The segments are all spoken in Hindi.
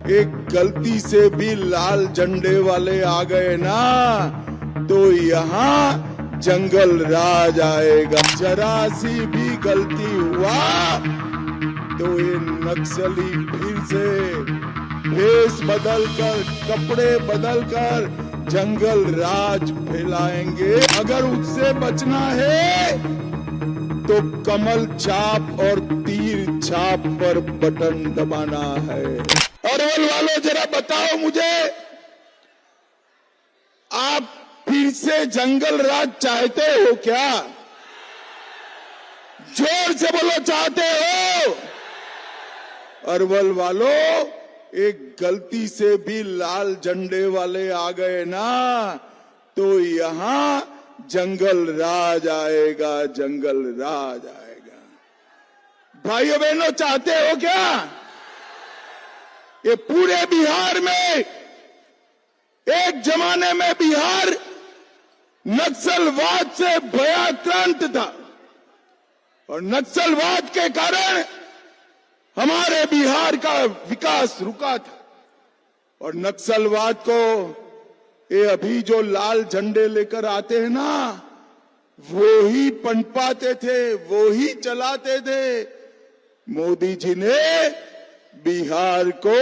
एक गलती से भी लाल झंडे वाले आ गए ना तो यहाँ जंगल राज आएगा। जरा सी भी गलती हुआ तो ये नक्सली फिर से भेष बदलकर, कपड़े बदलकर जंगल राज फैलाएंगे। अगर उससे बचना है तो कमल छाप और तीर छाप पर बटन दबाना है। अरवल वालों जरा बताओ मुझे, आप फिर से जंगल राज चाहते हो क्या? जोर से बोलो, चाहते हो? अरवल वालों, एक गलती से भी लाल झंडे वाले आ गए ना तो यहाँ जंगल राज आएगा, जंगल राज आएगा। भाइयों बहनों, चाहते हो क्या? ये पूरे बिहार में, एक जमाने में बिहार नक्सलवाद से भयाक्रांत था और नक्सलवाद के कारण हमारे बिहार का विकास रुका था। और नक्सलवाद को ये अभी जो लाल झंडे लेकर आते हैं ना, वो ही पनपाते थे, वो ही चलाते थे। मोदी जी ने बिहार को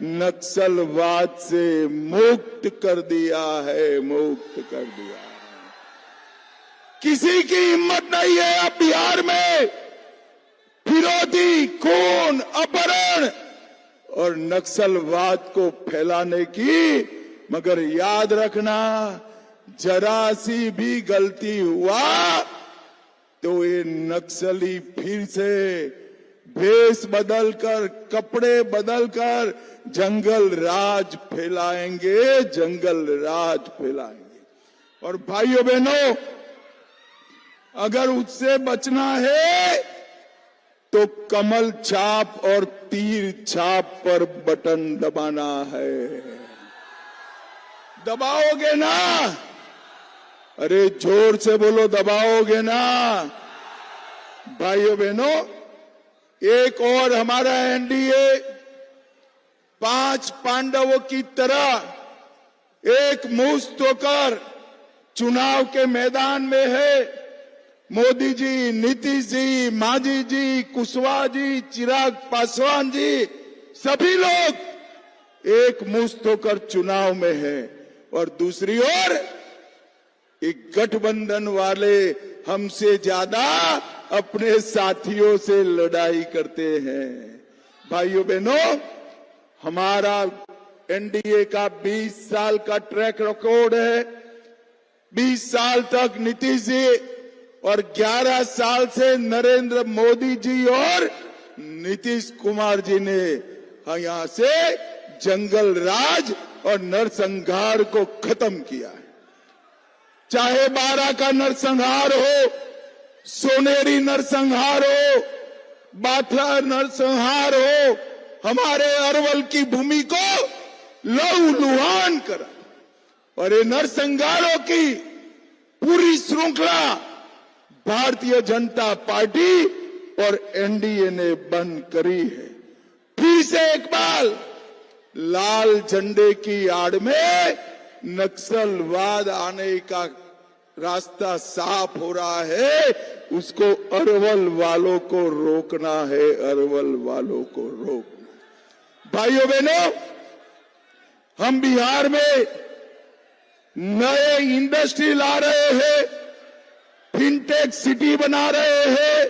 नक्सलवाद से मुक्त कर दिया है, मुक्त कर दिया है। किसी की हिम्मत नहीं है अब बिहार में फिरौती, खून, अपहरण और नक्सलवाद को फैलाने की। मगर याद रखना, जरा सी भी गलती हुआ तो ये नक्सली फिर से भेष बदलकर, कपड़े बदलकर जंगल राज फैलाएंगे, जंगल राज फैलाएंगे। और भाइयों बहनों, अगर उससे बचना है तो कमल छाप और तीर छाप पर बटन दबाना है। दबाओगे ना? अरे जोर से बोलो, दबाओगे ना? भाइयों बहनों, एक और हमारा एनडीए 5 पांडवों की तरह एक मुश्त होकर चुनाव के मैदान में है। मोदी जी, नीतीश जी, मांझी जी, कुशवाहा जी, चिराग पासवान जी, सभी लोग एक मुश्त होकर चुनाव में हैं। और दूसरी ओर एक गठबंधन वाले हमसे ज्यादा अपने साथियों से लड़ाई करते हैं। भाइयों बहनों, हमारा एनडीए का 20 साल का ट्रैक रिकॉर्ड है। 20 साल तक नीतीश जी और 11 साल से नरेंद्र मोदी जी और नीतीश कुमार जी ने यहां से जंगल राज और नरसंहार को खत्म किया है। चाहे 12 का नरसंहार हो, सोनेरी नरसंहार हो, बाथरा नरसंहार हो, हमारे अरवल की भूमि को लहूलुहान करा। और ये नरसंहारों की पूरी श्रृंखला भारतीय जनता पार्टी और एनडीए ने बंद करी है। फिर से एक बार लाल झंडे की आड़ में नक्सलवाद आने का रास्ता साफ हो रहा है। उसको अरवल वालों को रोकना है, अरवल वालों को रोकना। भाइयों बहनों, हम बिहार में नए इंडस्ट्री ला रहे हैं, फिनटेक सिटी बना रहे हैं,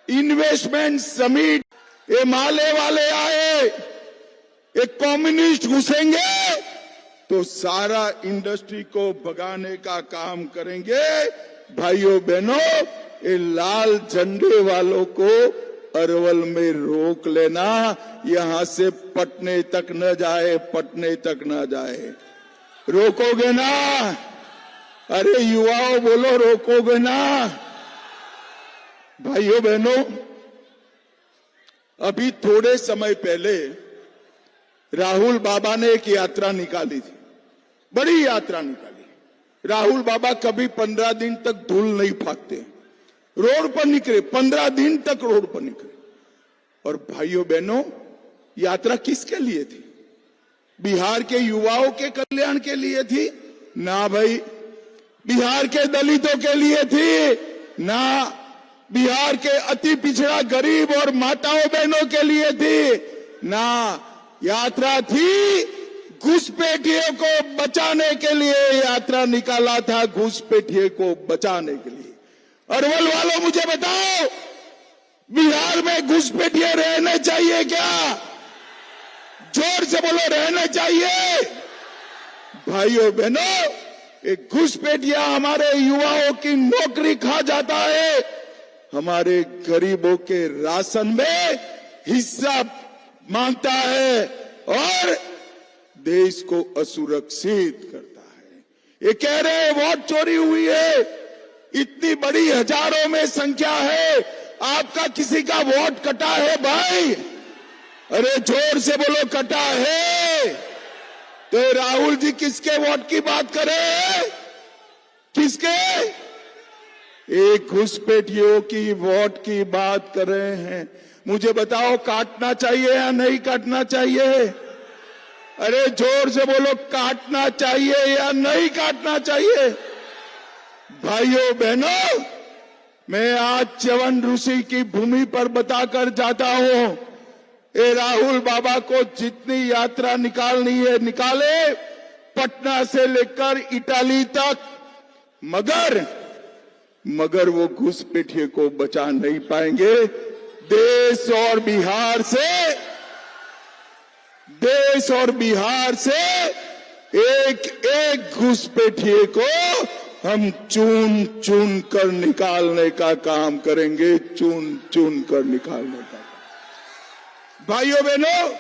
इन्वेस्टमेंट समिट, ये माले वाले आए, एक कम्युनिस्ट घुसेंगे तो सारा इंडस्ट्री को भगाने का काम करेंगे। भाइयों बहनों, ये लाल झंडे वालों को अरवल में रोक लेना, यहां से पटने तक न जाए, पटने तक न जाए। रोकोगे ना? अरे युवाओं बोलो, रोकोगे ना? भाइयों बहनों, अभी थोड़े समय पहले राहुल बाबा ने एक यात्रा निकाली थी, बड़ी यात्रा निकाली। राहुल बाबा कभी 15 दिन तक धूल नहीं फाकते, रोड पर निकले, 15 दिन तक रोड पर निकले। और भाइयों बहनों, यात्रा किसके लिए थी? बिहार के युवाओं के कल्याण के लिए थी? ना भाई। बिहार के दलितों के लिए थी? ना। बिहार के अति पिछड़ा गरीब और माताओं बहनों के लिए थी? ना। यात्रा थी घुसपैठियों को बचाने के लिए यात्रा निकाला था, घुसपैठिए को बचाने के लिए। अरवल वालों मुझे बताओ, बिहार में घुसपैठिए रहने चाहिए क्या? जोर से बोलो, रहने चाहिए? भाइयों बहनों, एक घुसपैठिया हमारे युवाओं की नौकरी खा जाता है, हमारे गरीबों के राशन में हिस्सा मांगता है और देश को असुरक्षित करता है। ये कह रहे हैं वोट चोरी हुई है, इतनी बड़ी हजारों में संख्या है, आपका किसी का वोट कटा है भाई? अरे जोर से बोलो, कटा है? तो राहुल जी किसके वोट की बात करें? किसके? एक घुसपैठियों की वोट की बात कर रहे हैं। मुझे बताओ, काटना चाहिए या नहीं काटना चाहिए? अरे जोर से बोलो, काटना चाहिए या नहीं काटना चाहिए? भाइयों बहनों, मैं आज च्यवन ऋषि की भूमि पर बताकर जाता हूं, ए राहुल बाबा को जितनी यात्रा निकालनी है निकाले, पटना से लेकर इटाली तक, मगर वो घुसपैठिए को बचा नहीं पाएंगे। देश और बिहार से एक घुसपैठिए को हम चुन चुन कर निकालने का काम करेंगे, चुन चुन कर निकालने का। भाइयों बहनों,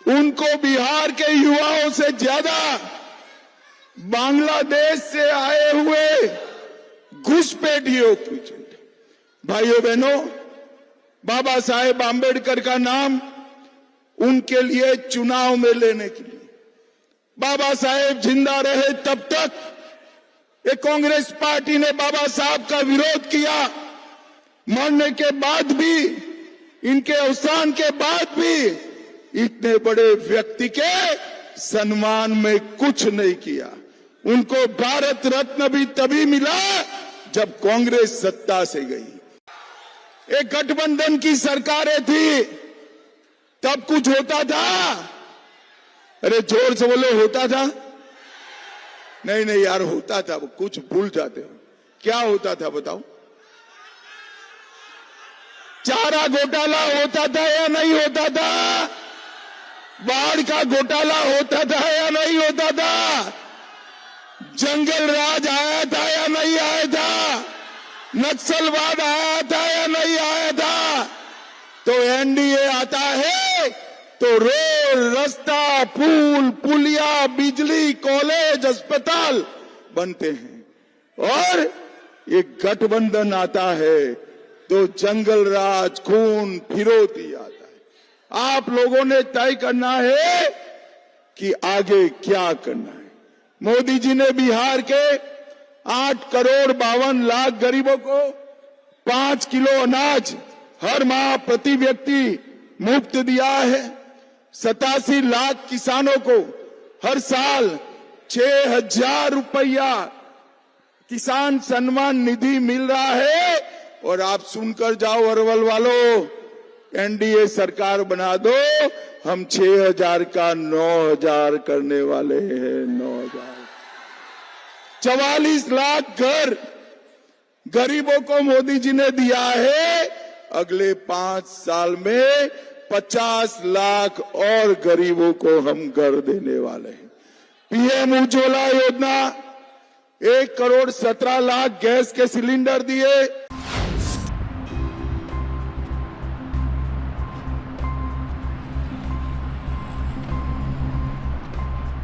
उनको बिहार के युवाओं से ज्यादा बांग्लादेश से आए हुए घुसपैठियों की चिंता। भाइयों बहनों, बाबा साहेब आंबेडकर का नाम उनके लिए चुनाव में लेने के लिए, बाबा साहेब जिंदा रहे तब तक ये कांग्रेस पार्टी ने बाबा साहब का विरोध किया, मरने के बाद भी, इनके अवसान के बाद भी इतने बड़े व्यक्ति के सम्मान में कुछ नहीं किया। उनको भारत रत्न भी तभी मिला जब कांग्रेस सत्ता से गई। एक गठबंधन की सरकारें थी, तब कुछ होता था? अरे जोर से बोलो, होता था? नहीं यार, होता था। कुछ भूल जाते हो। क्या होता था बताओ? चारा घोटाला होता था या नहीं होता था? बाढ़ का घोटाला होता था या नहीं होता था? जंगल राज आया था या नहीं आया था? नक्सलवाद आया था या नहीं आया था? तो एनडीए आता है तो रोड, रास्ता, पुल, पुलिया, बिजली, कॉलेज, अस्पताल बनते हैं। और एक गठबंधन आता है तो जंगल राज, खून, फिरौती आता है। आप लोगों ने तय करना है कि आगे क्या करना है। मोदी जी ने बिहार के 8,52,00,000 गरीबों को 5 किलो अनाज हर माह प्रति व्यक्ति मुफ्त दिया है। 87 लाख किसानों को हर साल 6,000 रुपया किसान सम्मान निधि मिल रहा है। और आप सुनकर जाओ अरवल वालों, एनडीए सरकार बना दो, हम 6,000 का 9,000 करने वाले हैं। 9,000। 44 लाख घर गरीबों को मोदी जी ने दिया है। अगले 5 साल में 50 लाख और गरीबों को हम घर देने वाले हैं। पीएम उज्ज्वला योजना 1,17,00,000 गैस के सिलेंडर दिए।